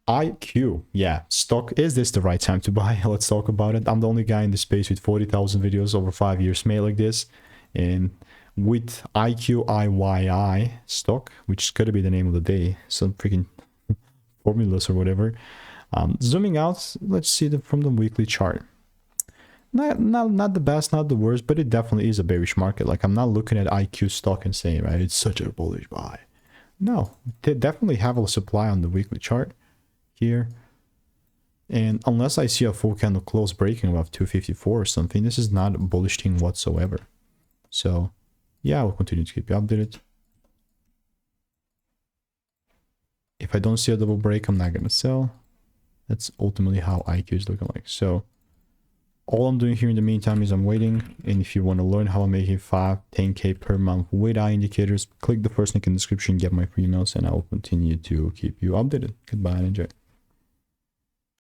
IQ, yeah, stock. Is this the right time to buy? Let's talk about it. I'm the only guy in the space with 40,000 videos over 5 years made like this, and with IQIYI stock, which is gonna be the name of the day, some freaking formulas or whatever. Zooming out, let's see from the weekly chart. Not the best, not the worst, but it definitely is a bearish market. Like, I'm not looking at IQ stock and saying, right, it's such a bullish buy. No, they definitely have a supply on the weekly chart here, and unless I see a full candle close breaking above 254 or something, this is not a bullish thing whatsoever. So yeah, I'll continue to keep you updated. If I don't see a double break, I'm not gonna sell. That's ultimately how IQ is looking like. So all I'm doing here in the meantime is I'm waiting. And if you want to learn how I'm making 5-10K per month with eye indicators, click the first link in the description, get my free emails, and I will continue to keep you updated. Goodbye and enjoy.